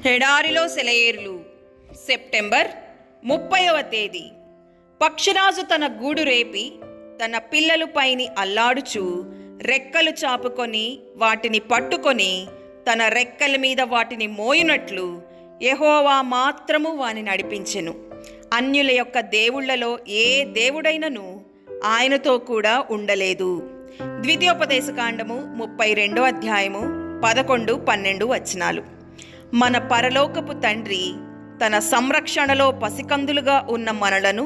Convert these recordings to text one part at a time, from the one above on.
ఎడారిలో సెలయేర్లు. సెప్టెంబర్ 30వ తేదీ. పక్షిరాజు తన గూడు రేపి తన పిల్లలు పైని అల్లాడుచు రెక్కలు చాపుకొని వాటిని పట్టుకొని తన రెక్కల మీద వాటిని మోయునట్లు యెహోవా మాత్రము వాని నడిపించెను. అన్యుల యొక్క దేవుళ్లలో ఏ దేవుడైనను ఆయనతో కూడా ఉండలేదు. ద్వితీయోపదేశకాండము 32వ అధ్యాయము 11-12 వచనాలు. మన పరలోకపు తండ్రి తన సంరక్షణలో పసికందులుగా ఉన్న మనలను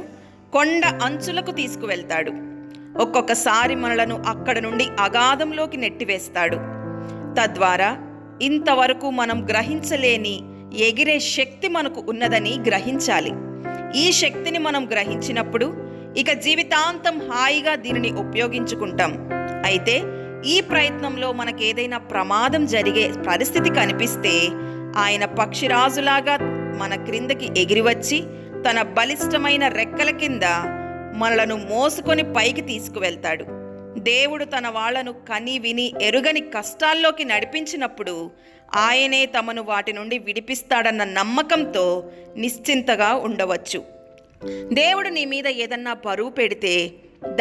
కొండ అంచులకు తీసుకువెళ్తాడు. ఒక్కొక్కసారి మనలను అక్కడ నుండి అగాధంలోకి నెట్టివేస్తాడు. తద్వారా ఇంతవరకు మనం గ్రహించలేని ఎగిరే శక్తి మనకు ఉన్నదని గ్రహించాలి. ఈ శక్తిని మనం గ్రహించినప్పుడు ఇక జీవితాంతం హాయిగా దీనిని ఉపయోగించుకుంటాం. అయితే ఈ ప్రయత్నంలో మనకేదైనా ప్రమాదం జరిగే పరిస్థితి కనిపిస్తే ఆయన పక్షిరాజులాగా మన క్రిందకి ఎగిరివచ్చి తన బలిష్టమైన రెక్కల కింద మనలను మోసుకొని పైకి తీసుకువెళ్తాడు. దేవుడు తన వాళ్లను కని విని ఎరుగని కష్టాల్లోకి నడిపించినప్పుడు ఆయనే తమను వాటి నుండి విడిపిస్తాడన్న నమ్మకంతో నిశ్చింతగా ఉండవచ్చు. దేవుడు నీ మీద ఏదన్నా బరువు పెడితే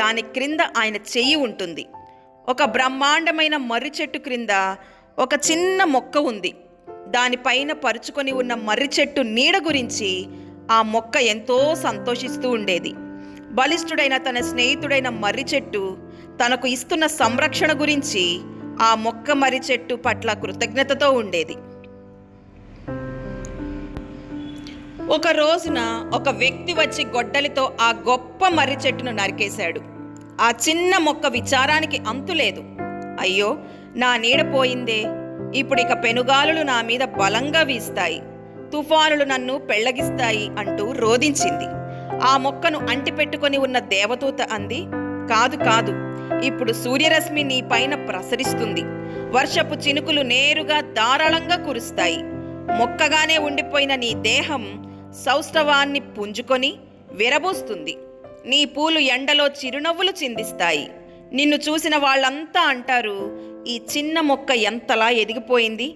దాని క్రింద ఆయన చెయ్యి ఉంటుంది. ఒక బ్రహ్మాండమైన మర్రి చెట్టు క్రింద ఒక చిన్న మొక్క ఉంది. దానిపైన పరుచుకొని ఉన్న మర్రి చెట్టు నీడ గురించి ఆ మొక్క ఎంతో సంతోషిస్తూ ఉండేది. బలిష్ఠుడైన తన స్నేహితుడైన మర్రి చెట్టు తనకు ఇస్తున్న సంరక్షణ గురించి ఆ మొక్క మర్రి చెట్టు పట్ల కృతజ్ఞతతో ఉండేది. ఒక రోజున ఒక వ్యక్తి వచ్చి గొడ్డలితో ఆ గొప్ప మర్రి చెట్టును నరికేశాడు. ఆ చిన్న మొక్క విచారానికి అంతులేదు. అయ్యో, నా నీడ పోయిందే, ఇప్పుడిక పెనుగాలులు నా మీద బలంగా వీస్తాయి, తుఫానులు నన్ను పెళ్లగిస్తాయి అంటూ రోదించింది. ఆ మొక్కను అంటిపెట్టుకొని ఉన్న దేవదూత అంది, కాదు కాదు, ఇప్పుడు సూర్యరశ్మి నీ పైన ప్రసరిస్తుంది, వర్షపు చినుకులు నేరుగా ధారాళంగా కురుస్తాయి, మొక్కగానే ఉండిపోయిన నీ దేహం సౌష్ఠవాన్ని పుంజుకొని విరబూస్తుంది, నీ పూలు ఎండలో చిరునవ్వులు చిందిస్తాయి, నిన్ను చూసిన వాళ్ళంతా అంటారు, ఈ చిన్న మొక్క ఎంతలా ఎదిగిపోయింది,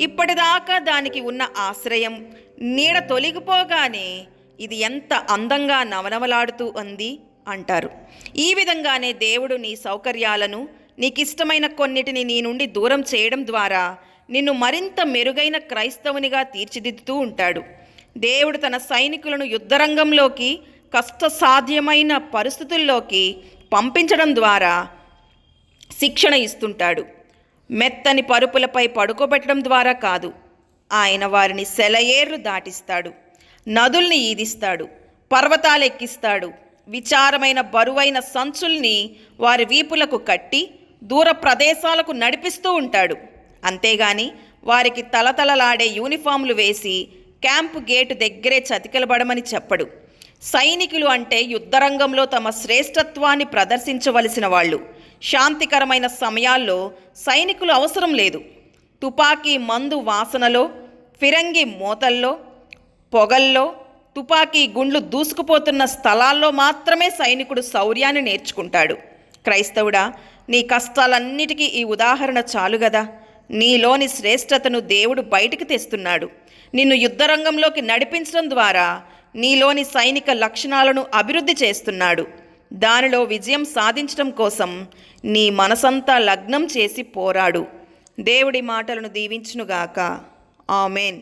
ఇప్పటిదాకా దానికి ఉన్న ఆశ్రయం నీడ తొలగిపోగానే ఇది ఎంత అందంగా నవనవలాడుతూ ఉంది అంటారు. ఈ విధంగానే దేవుడు నీ సౌకర్యాలను, నీకిష్టమైన కొన్నిటిని నీ నుండి దూరం చేయడం ద్వారా నిన్ను మరింత మెరుగైన క్రైస్తవునిగా తీర్చిదిద్దుతూ ఉంటాడు. దేవుడు తన సైనికులను యుద్ధరంగంలోకి, కష్టసాధ్యమైన పరిస్థితుల్లోకి పంపించడం ద్వారా శిక్షణ ఇస్తుంటాడు. మెత్తని పరుపులపై పడుకోబెట్టడం ద్వారా కాదు, ఆయన వారిని సెలయేర్లు దాటిస్తాడు, నదుల్ని ఈదిస్తాడు, పర్వతాలు ఎక్కిస్తాడు, విచారమైన బరువైన సంచుల్ని వారి వీపులకు కట్టి దూర ప్రదేశాలకు నడిపిస్తూ ఉంటాడు. అంతేగాని వారికి తలతలలాడే యూనిఫామ్లు వేసి క్యాంపు గేటు దగ్గరే చతికిలబడమని చెప్పడు. సైనికులు అంటే యుద్ధరంగంలో తమ శ్రేష్టత్వాన్ని ప్రదర్శించవలసిన వాళ్ళు. శాంతికరమైన సమయాల్లో సైనికులు అవసరం లేదు. తుపాకీ మందు వాసనలో, ఫిరంగి మోతల్లో, పొగల్లో, తుపాకీ గుండ్లు దూసుకుపోతున్న స్థలాల్లో మాత్రమే సైనికుడు శౌర్యాన్ని నేర్చుకుంటాడు. క్రైస్తవుడా, నీ కష్టాలన్నిటికీ ఈ ఉదాహరణ చాలుగదా. నీలోని శ్రేష్టతను దేవుడు బయటికి తెస్తున్నాడు. నిన్ను యుద్ధరంగంలోకి నడిపించడం ద్వారా నీలోని సైనిక లక్షణాలను అభివృద్ధి చేస్తున్నాడు. దానిలో విజయం సాధించడం కోసం నీ మనసంతా లగ్నం చేసి పోరాడు. దేవుడి మాటలను దీవించునుగాక. ఆమేన్.